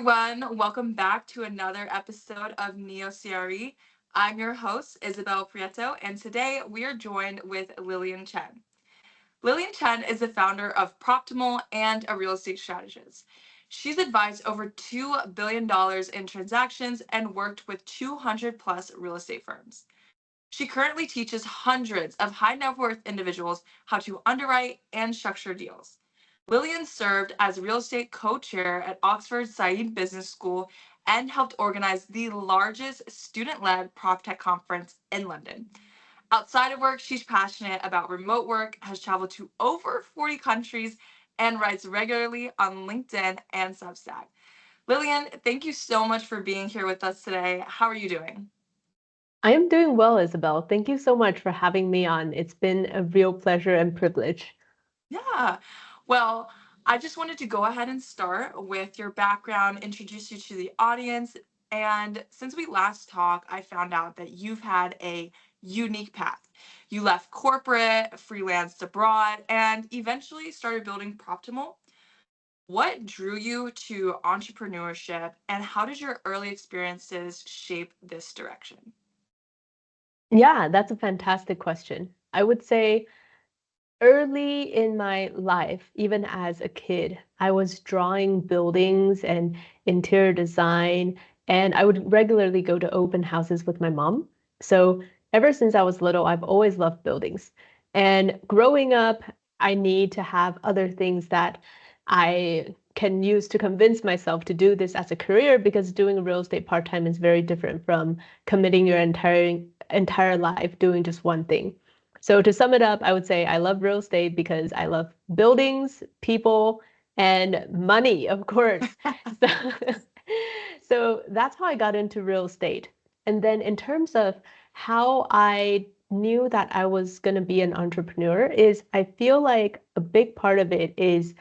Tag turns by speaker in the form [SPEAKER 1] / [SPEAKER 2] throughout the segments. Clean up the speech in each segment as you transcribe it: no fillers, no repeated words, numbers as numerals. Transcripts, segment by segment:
[SPEAKER 1] everyone. Welcome back to another episode of NEO CRE. I'm your host, Isabel Prieto, and today we are joined with Lilian Chen. Lilian Chen is the founder of Proptimal and a real estate strategist. She's advised over $2 billion in transactions and worked with 200 plus real estate firms. She currently teaches hundreds of high net worth individuals how to underwrite and structure deals. Lillian served as real estate co chair at Oxford Said Business School and helped organize the largest student led PropTech conference in London. Outside of work, she's passionate about remote work, has traveled to over 40 countries, and writes regularly on LinkedIn and Substack. Lillian, thank you so much for being here with us today. How are you doing?
[SPEAKER 2] I am doing well, Isabel. Thank you so much for having me on. It's been a real pleasure and privilege.
[SPEAKER 1] Yeah. Well, I just wanted to go ahead and start with your background, introduce you to the audience. And since we last talked, I found out that you've had a unique path. You left corporate, freelanced abroad, and eventually started building Proptimal. What drew you to entrepreneurship, and how did your early experiences shape this direction?
[SPEAKER 2] Yeah, that's a fantastic question. I would say early in my life, even as a kid, I was drawing buildings and interior design, and I would regularly go to open houses with my mom. So ever since I was little, I've always loved buildings. And growing up, I need to have other things that I can use to convince myself to do this as a career because doing real estate part-time is very different from committing your entire life doing just one thing. So to sum it up, I would say I love real estate because I love buildings, people, and money, of course. So, so that's how I got into real estate. And then in terms of how I knew that I was going to be an entrepreneur is I feel like a big part of it is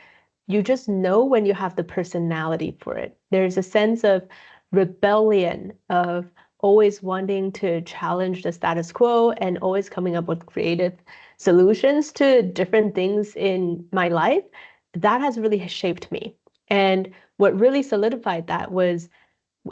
[SPEAKER 2] you just know when you have the personality for it. There's a sense of rebellion, of always wanting to challenge the status quo and always coming up with creative solutions to different things in my life. That has really shaped me. And what really solidified that was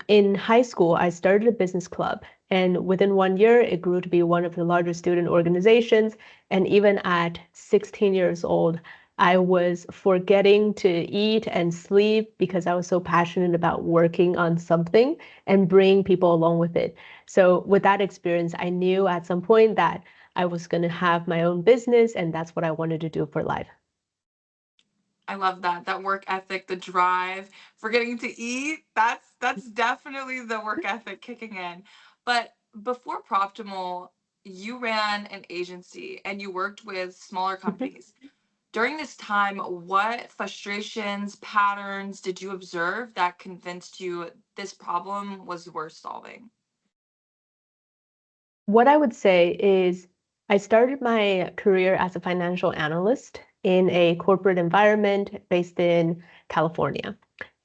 [SPEAKER 2] in high school, I started a business club. And within 1 year, it grew to be one of the largest student organizations. And even at 16 years old, I was forgetting to eat and sleep because I was so passionate about working on something and bringing people along with it. So, with that experience, I knew at some point that I was going to have my own business, and that's what I wanted to do for life.
[SPEAKER 1] I love that. That work ethic, the drive, forgetting to eat. That's definitely the work ethic kicking in. But before Proptimal, you ran an agency and you worked with smaller companies. During this time, what frustrations, patterns did you observe that convinced you this problem was worth solving?
[SPEAKER 2] What I would say is I started my career as a financial analyst in a corporate environment based in California.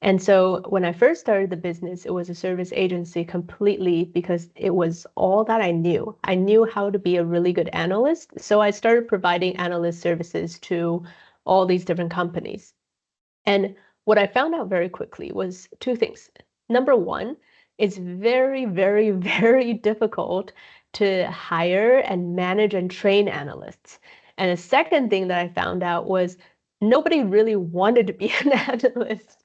[SPEAKER 2] And so when I first started the business, it was a service agency completely because it was all that I knew. I knew how to be a really good analyst. So I started providing analyst services to all these different companies. And what I found out very quickly was two things. Number one, it's very, very, very difficult to hire and manage and train analysts. And the second thing that I found out was nobody really wanted to be an analyst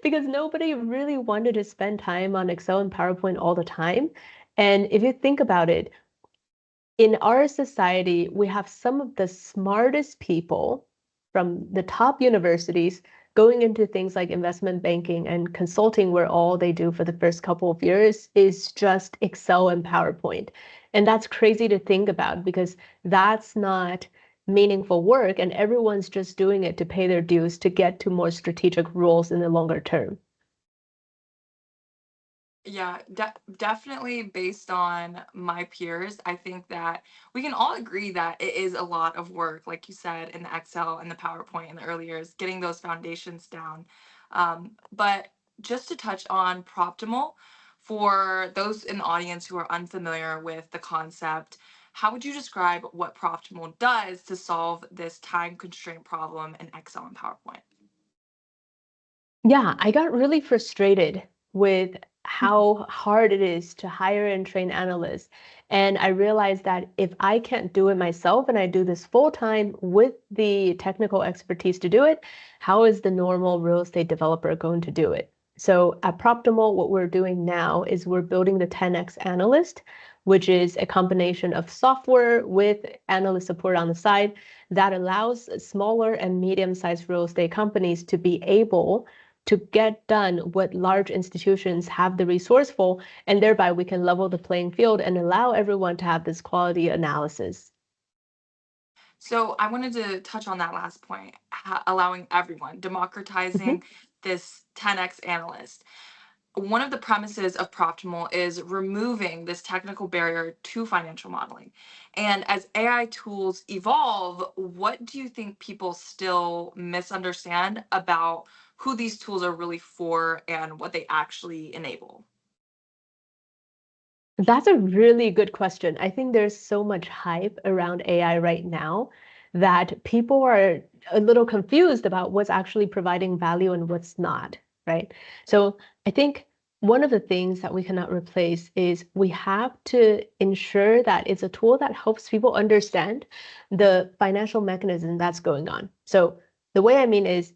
[SPEAKER 2] because nobody really wanted to spend time on Excel and PowerPoint all the time. And if you think about it, in our society, we have some of the smartest people from the top universities going into things like investment banking and consulting, where all they do for the first couple of years is just Excel and PowerPoint. And that's crazy to think about because that's not meaningful work, and everyone's just doing it to pay their dues to get to more strategic roles in the longer term.
[SPEAKER 1] Yeah, definitely based on my peers, I think that we can all agree that it is a lot of work, like you said, in the Excel and the PowerPoint in the early years, getting those foundations down. But just to touch on Proptimal, for those in the audience who are unfamiliar with the concept, how would you describe what Proptimal does to solve this time constraint problem in Excel and PowerPoint?
[SPEAKER 2] Yeah, I got really frustrated with how hard it is to hire and train analysts. And I realized that if I can't do it myself and I do this full time with the technical expertise to do it, how is the normal real estate developer going to do it? So at Proptimal, what we're doing now is we're building the 10x Analyst, which is a combination of software with analyst support on the side that allows smaller and medium-sized real estate companies to be able to get done what large institutions have the resource for, and thereby we can level the playing field and allow everyone to have this quality analysis.
[SPEAKER 1] So I wanted to touch on that last point, allowing everyone, democratizing
[SPEAKER 2] Mhm.
[SPEAKER 1] this 10x analyst. One of the premises of Proptimal is removing this technical barrier to financial modeling. And as AI tools evolve, what do you think people still misunderstand about who these tools are really for and what they actually enable?
[SPEAKER 2] That's a really good question. I think there's so much hype around AI right now that people are a little confused about what's actually providing value and what's not, right? So I think one of the things that we cannot replace is we have to ensure that it's a tool that helps people understand the financial mechanism that's going on. So the way I mean is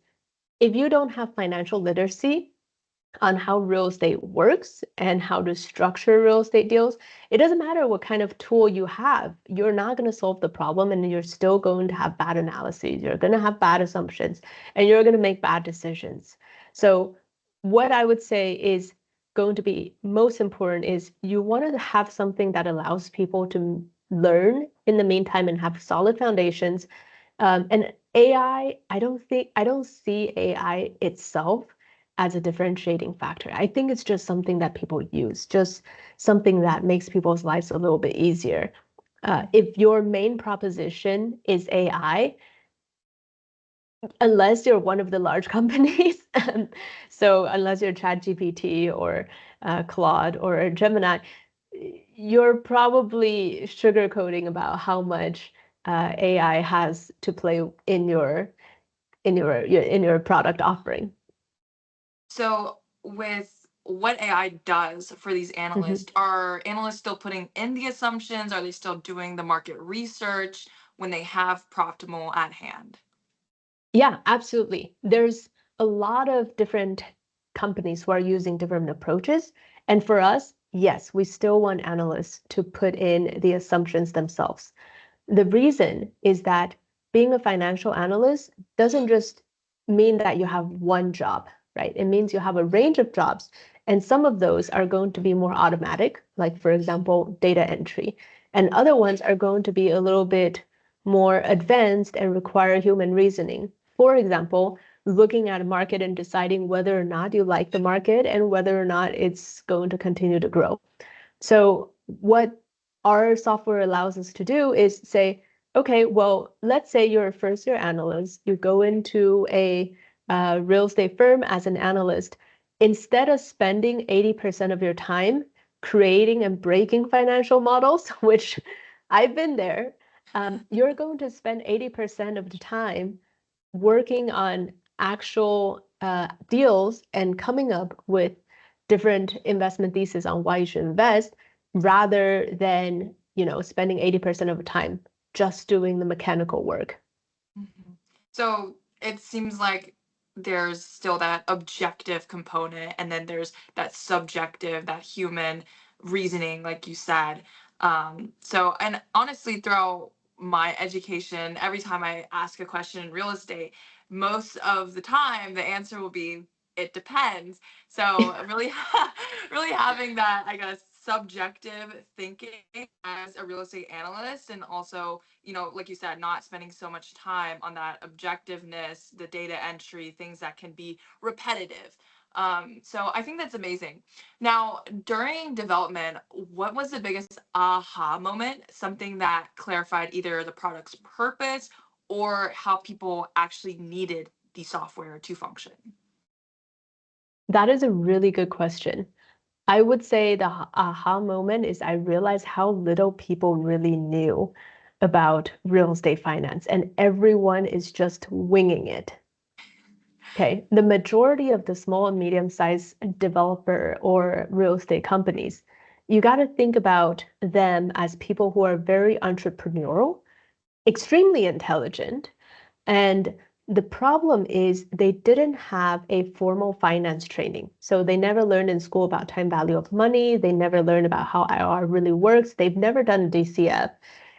[SPEAKER 2] if you don't have financial literacy, on how real estate works and how to structure real estate deals, it doesn't matter what kind of tool you have, you're not going to solve the problem and you're still going to have bad analyses. You're going to have bad assumptions and you're going to make bad decisions. So, what I would say is going to be most important is you want to have something that allows people to learn in the meantime and have solid foundations. And AI, I don't see AI itself as a differentiating factor. I think it's just something that people use, just something that makes people's lives a little bit easier. If your main proposition is AI, unless you're one of the large companies, so unless you're ChatGPT or Claude or Gemini, you're probably sugarcoating about how much AI has to play in your product offering.
[SPEAKER 1] So, with what AI does for these
[SPEAKER 2] Mhm.
[SPEAKER 1] analysts, are analysts still putting in the assumptions? Are they still doing the market research when they have Proptimal at hand?
[SPEAKER 2] Yeah, absolutely. There's a lot of different companies who are using different approaches. And for us, yes, we still want analysts to put in the assumptions themselves. The reason is that being a financial analyst doesn't just mean that you have one job, right? It means you have a range of jobs, and some of those are going to be more automatic, like, for example, data entry, and other ones are going to be a little bit more advanced and require human reasoning. For example, looking at a market and deciding whether or not you like the market and whether or not it's going to continue to grow. So what our software allows us to do is say, okay, well, let's say you're a first year analyst, you go into a real estate firm as an analyst. Instead of spending 80% of your time creating and breaking financial models, which I've been there, you're going to spend 80% of the time working on actual deals and coming up with different investment theses on why you should invest rather than spending 80% of the time just doing the mechanical work.
[SPEAKER 1] Mhm. So it seems like there's still that objective component, and then there's that subjective, that human reasoning, like you said. So, and honestly, throughout my education, every time I ask a question in real estate, most of the time the answer will be, it depends. So, really, really having that, I guess, subjective thinking as a real estate analyst, and also, like you said, not spending so much time on that objectiveness, the data entry, things that can be repetitive. So I think that's amazing. Now, during development, what was the biggest aha moment? Something that clarified either the product's purpose or how people actually needed the software to function?
[SPEAKER 2] That is a really good question. I would say the aha moment is I realized how little people really knew about real estate finance, and everyone is just winging it. Okay, the majority of the small and medium-sized developer or real estate companies, you got to think about them as people who are very entrepreneurial, extremely intelligent, and the problem is they didn't have a formal finance training. So they never learned in school about time value of money. They never learned about how IR really works. They've never done DCF.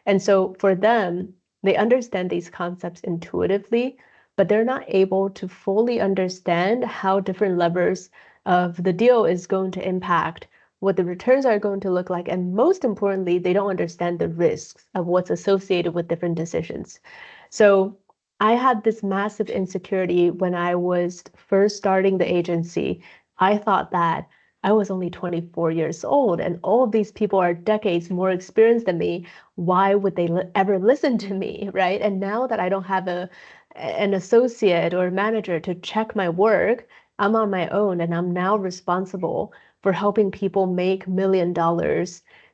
[SPEAKER 2] And so for them, they understand these concepts intuitively, but they're not able to fully understand how different levers of the deal is going to impact what the returns are going to look like. And most importantly, they don't understand the risks of what's associated with different decisions. So I had this massive insecurity when I was first starting the agency. I thought that I was only 24 years old and all of these people are decades more experienced than me. Why would they ever listen to me, right? And now that I don't have an associate or a manager to check my work, I'm on my own and I'm now responsible for helping people make $1 million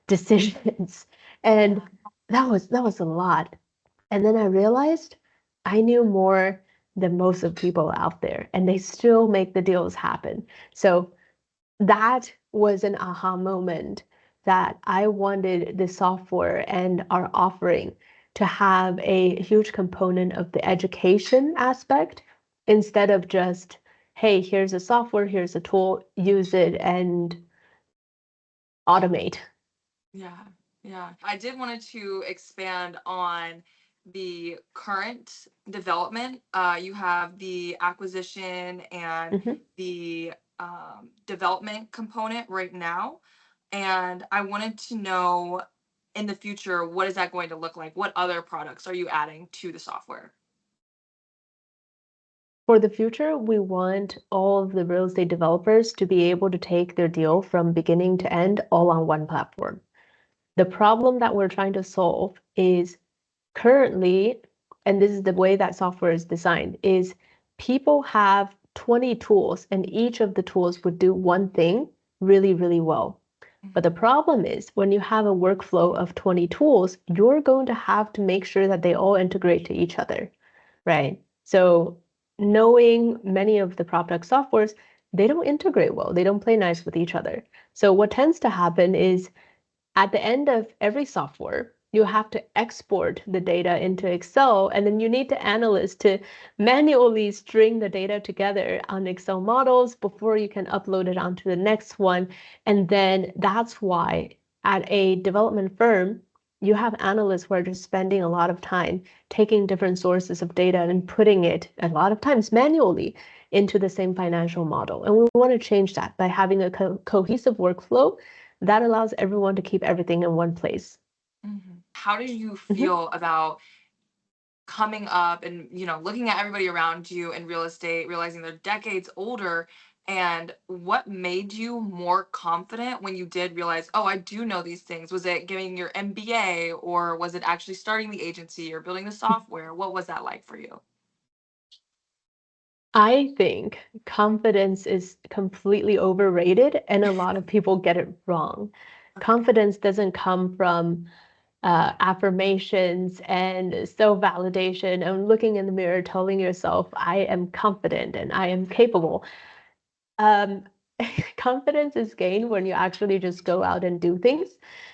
[SPEAKER 2] decisions. And
[SPEAKER 1] Yeah.
[SPEAKER 2] that was a lot. And then I realized I knew more than most of people out there, and they still make the deals happen. So that was an aha moment that I wanted the software and our offering to have a huge component of the education aspect instead of just, hey, here's a software, here's a tool, use it and automate.
[SPEAKER 1] Yeah, yeah. I did wanted to expand on the current development. You have the acquisition and
[SPEAKER 2] Mhm.
[SPEAKER 1] the development component right now. And I wanted to know in the future, what is that going to look like? What other products are you adding to the software?
[SPEAKER 2] For the future, we want all of the real estate developers to be able to take their deal from beginning to end all on one platform. The problem that we're trying to solve is currently, and this is the way that software is designed, is people have 20 tools and each of the tools would do one thing really, really well. But the
[SPEAKER 1] Mhm.
[SPEAKER 2] problem is when you have a workflow of 20 tools, you're going to have to make sure that they all integrate to each other, right? So knowing many of the product softwares, they don't integrate well. They don't play nice with each other. So what tends to happen is at the end of every software, you have to export the data into Excel, and then you need the analyst to manually string the data together on Excel models before you can upload it onto the next one. And then that's why at a development firm, you have analysts who are just spending a lot of time taking different sources of data and putting it a lot of times manually into the same financial model. And we want to change that by having a cohesive workflow that allows everyone to keep everything in one place.
[SPEAKER 1] How did you
[SPEAKER 2] Mhm.
[SPEAKER 1] feel about coming up and looking at everybody around you in real estate, realizing they're decades older, and what made you more confident when you did realize, oh, I do know these things? Was it getting your MBA, or was it actually starting the agency or building the software? What was that like for you?
[SPEAKER 2] I think confidence is completely overrated and a lot of people get it wrong.
[SPEAKER 1] Okay.
[SPEAKER 2] Confidence doesn't come from affirmations and self validation and looking in the mirror telling yourself, I am confident and I am capable. Um, confidence is gained when you actually just go out and do things.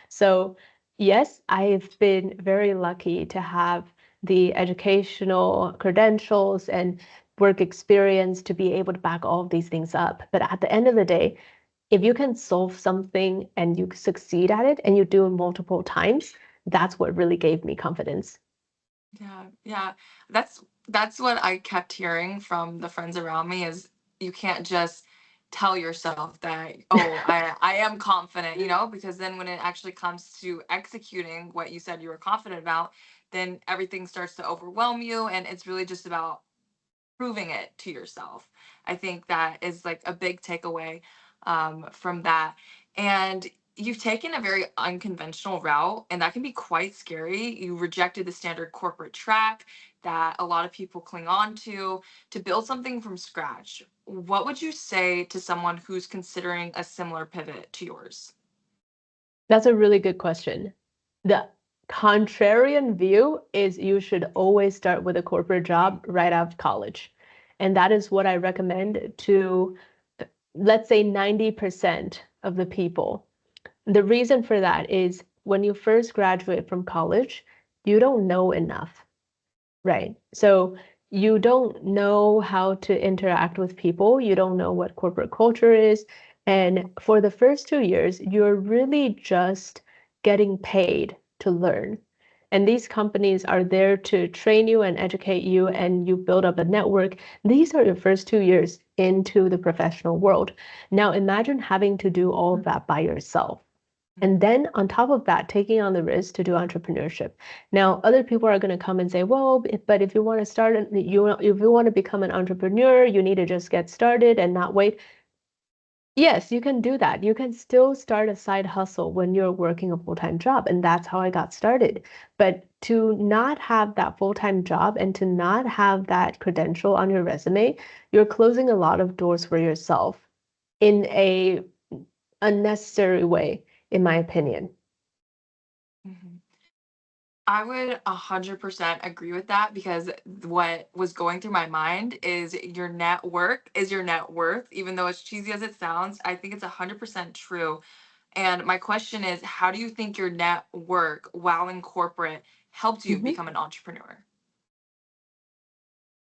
[SPEAKER 2] So, yes, I've been very lucky to have the educational credentials and work experience to be able to back all of these things up. But at the end of the day, if you can solve something and you succeed at it and you do it multiple times, that's what really gave me confidence.
[SPEAKER 1] Yeah, yeah. That's what I kept hearing from the friends around me is you can't just tell yourself that, oh, I am confident, because then when it actually comes to executing what you said you were confident about, then everything starts to overwhelm you and it's really just about proving it to yourself. I think that is like a big takeaway from that. And you've taken a very unconventional route, and that can be quite scary. You rejected the standard corporate track that a lot of people cling on to build something from scratch. What would you say to someone who's considering a similar pivot to yours?
[SPEAKER 2] That's a really good question. The contrarian view is you should always start with a corporate job right out of college. And that is what I recommend to, let's say, 90% of the people. The reason for that is when you first graduate from college, you don't know enough, right? So you don't know how to interact with people. You don't know what corporate culture is. And for the first 2 years, you're really just getting paid to learn. And these companies are there to train you and educate you, and you build up a network. These are your first 2 years into the professional world. Now imagine having to do all of that by yourself. And then on top of that, taking on the risk to do entrepreneurship. Now, other people are going to come and say, well, but if you want to start, if you want to become an entrepreneur, you need to just get started and not wait. Yes, you can do that. You can still start a side hustle when you're working a full-time job. And that's how I got started. But to not have that full-time job and to not have that credential on your resume, you're closing a lot of doors for yourself in a unnecessary way, in my opinion.
[SPEAKER 1] Mhm. I would 100% agree with that because what was going through my mind is your network is your net worth. Even though as cheesy as it sounds, I think it's 100% true. And my question is, how do you think your network while in corporate helped you
[SPEAKER 2] Mhm.
[SPEAKER 1] become an entrepreneur?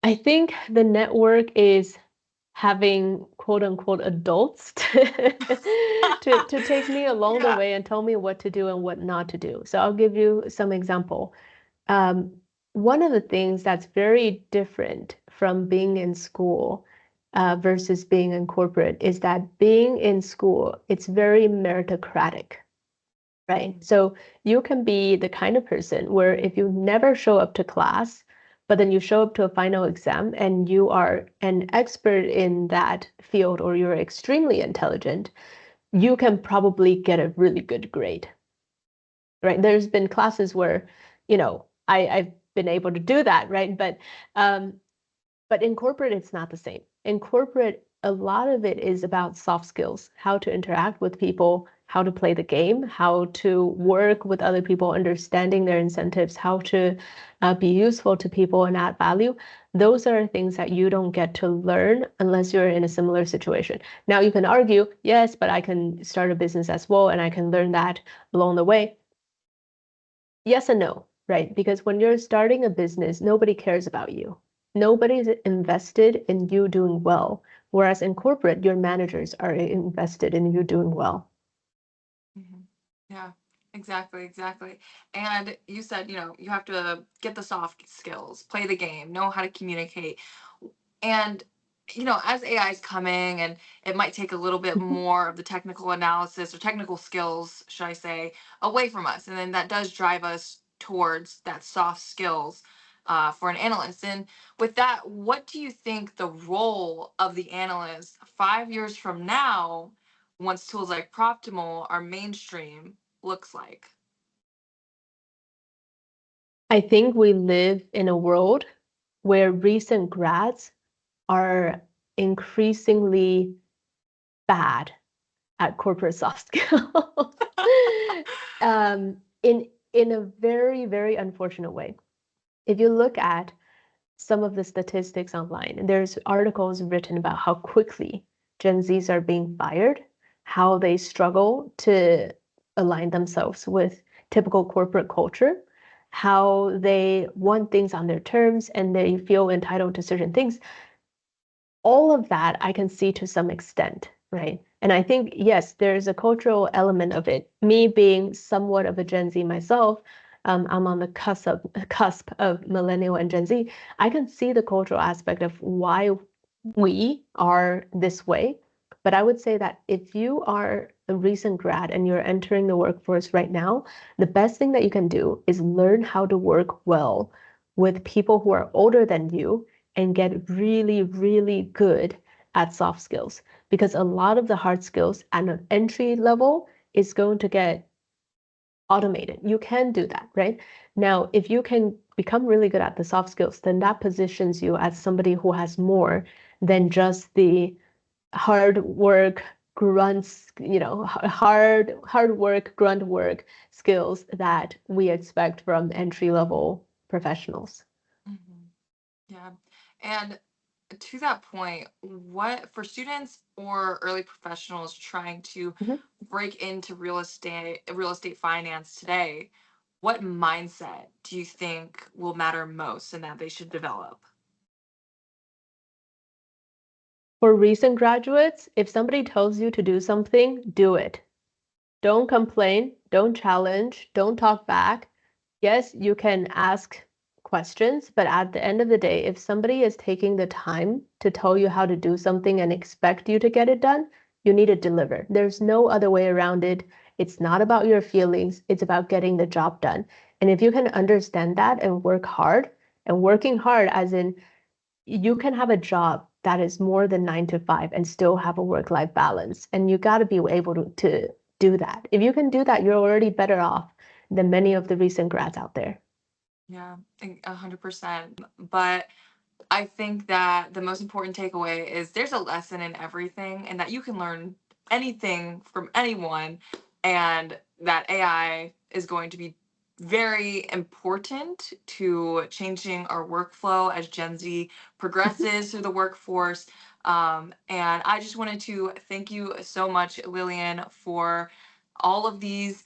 [SPEAKER 2] I think the network is having quote unquote adults to take me along the
[SPEAKER 1] Yeah.
[SPEAKER 2] way and tell me what to do and what not to do. So I'll give you some example. Um, One of the things that's very different from being in school versus being in corporate is that being in school, it's very meritocratic. Right?
[SPEAKER 1] Mhm.
[SPEAKER 2] So you can be the kind of person where if you never show up to class, but then you show up to a final exam and you are an expert in that field or you're extremely intelligent, you can probably get a really good grade. Right? There's been classes where, I've been able to do that, right? Um, but in corporate, it's not the same. In corporate, a lot of it is about soft skills, how to interact with people, how to play the game, how to work with other people, understanding their incentives, how to be useful to people and add value. Those are things that you don't get to learn unless you're in a similar situation. Now, you can argue, yes, but I can start a business as well, and I can learn that along the way. Yes and no, right? Because when you're starting a business, nobody cares about you. Nobody's invested in you doing well. Whereas in corporate, your managers are invested in you doing well.
[SPEAKER 1] Mhm. Yeah, exactly, exactly. And you said, you have to get the soft skills, play the game, know how to communicate. And, as AI is coming and it might take a little bit
[SPEAKER 2] Mhm.
[SPEAKER 1] more of the technical analysis or technical skills, should I say, away from us. And then that does drive us towards that soft skills for an analyst. And with that, what do you think the role of the analyst 5 years from now, once tools like Proptimal are mainstream, looks like?
[SPEAKER 2] I think we live in a world where recent grads are increasingly bad at corporate soft skills in a very, very unfortunate way. If you look at some of the statistics online. There's articles written about how quickly Gen Zs are being fired, how they struggle to align themselves with typical corporate culture, how they want things on their terms and they feel entitled to certain things. All of that I can see to some extent, right? And I think, yes, there's a cultural element of it. Me being somewhat of a Gen Z myself, I'm on the cusp of millennial and Gen Z. I can see the cultural aspect of why we are this way. But I would say that if you are a recent grad and you're entering the workforce right now, the best thing that you can do is learn how to work well with people who are older than you and get really, really good at soft skills because a lot of the hard skills at an entry level is going to get automated. You can do that, right? Now, if you can become really good at the soft skills, then that positions you as somebody who has more than just the hard work grunts, hard work, grunt work skills that we expect from entry level professionals.
[SPEAKER 1] Mhm. Yeah. And to that point, what for students or early professionals trying to
[SPEAKER 2] Mhm.
[SPEAKER 1] break into real estate finance today, what mindset do you think will matter most and that they should develop?
[SPEAKER 2] For recent graduates, if somebody tells you to do something, do it. Don't complain, don't challenge, don't talk back. Yes, you can ask questions, but at the end of the day, if somebody is taking the time to tell you how to do something and expect you to get it done, you need to deliver. There's no other way around it. It's not about your feelings, it's about getting the job done. And if you can understand that and work hard, and working hard as in you can have a job that is more than 9 to 5 and still have a work-life balance. And you got to be able to do that. If you can do that, you're already better off than many of the recent grads out there.
[SPEAKER 1] Yeah, 100%. But I think that the most important takeaway is there's a lesson in everything and that you can learn anything from anyone, and that AI is going to be very important to changing our workflow as Gen Z progresses through the workforce. And I just wanted to thank you so much, Lilian, for all of these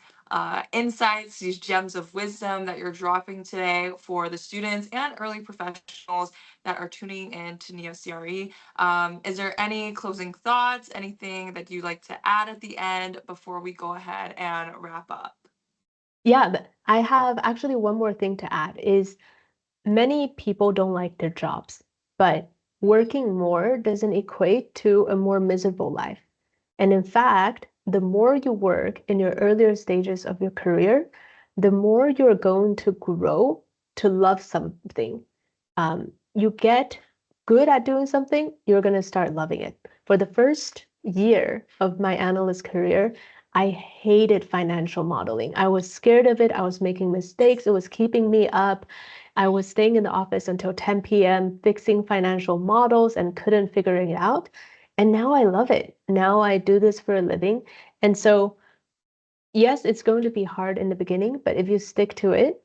[SPEAKER 1] insights, these gems of wisdom that you're dropping today for the students and early professionals that are tuning in to NEO CRE. Is there any closing thoughts, anything that you'd like to add at the end before we go ahead and wrap up?
[SPEAKER 2] Yeah, I have actually one more thing to add is many people don't like their jobs, but working more doesn't equate to a more miserable life. And in fact, the more you work in your earlier stages of your career, the more you're going to grow to love something. You get good at doing something, you're going to start loving it. For the first year of my analyst career, I hated financial modeling. I was scared of it. I was making mistakes. It was keeping me up. I was staying in the office until 10 p.m., fixing financial models and couldn't figure it out. And now I love it. Now I do this for a living. And so, yes, it's going to be hard in the beginning, but if you stick to it,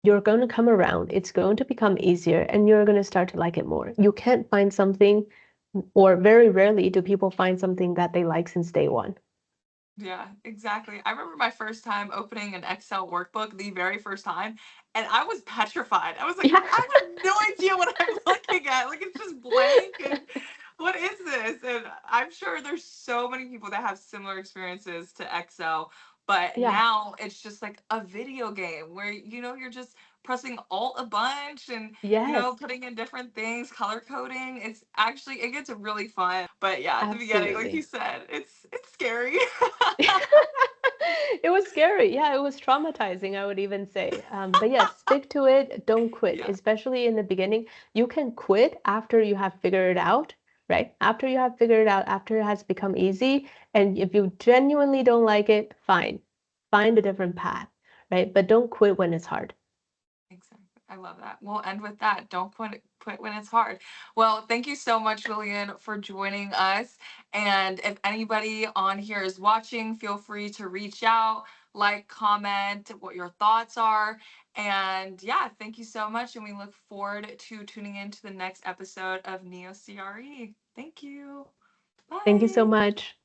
[SPEAKER 2] you're going to come around. It's going to become easier and you're going to start to like it more. You can't find something, or very rarely do people find something that they like since day one.
[SPEAKER 1] Yeah, exactly. I remember my first time opening an Excel workbook, the very first time, and I was petrified. I was like,
[SPEAKER 2] Yeah.
[SPEAKER 1] I have no idea what I'm looking at. Like, it's just blank, and what is this? And I'm sure there's so many people that have similar experiences to Excel, but
[SPEAKER 2] Yeah.
[SPEAKER 1] now it's just like a video game where, you're just pressing alt a bunch and,
[SPEAKER 2] Yes,
[SPEAKER 1] putting in different things, color coding. It gets really fun. But yeah, at the beginning, like you
[SPEAKER 2] absolutely.
[SPEAKER 1] said, it's scary.
[SPEAKER 2] It was scary. Yeah, it was traumatizing, I would even say. But yes, stick to it. Don't quit,
[SPEAKER 1] Yeah,
[SPEAKER 2] especially in the beginning. You can quit after you have figured it out, right? After you have figured it out, after it has become easy. And if you genuinely don't like it, fine. Find a different path, right? But don't quit when it's hard.
[SPEAKER 1] exactly. I love that. We'll end with that. Don't quit when it's hard. Well, thank you so much, Lillian, for joining us. And if anybody on here is watching, feel free to reach out, like, comment what your thoughts are. And yeah, thank you so much. And we look forward to tuning in to the next episode of NEO CRE. Thank you.
[SPEAKER 2] Thank you so
[SPEAKER 1] Bye.
[SPEAKER 2] much.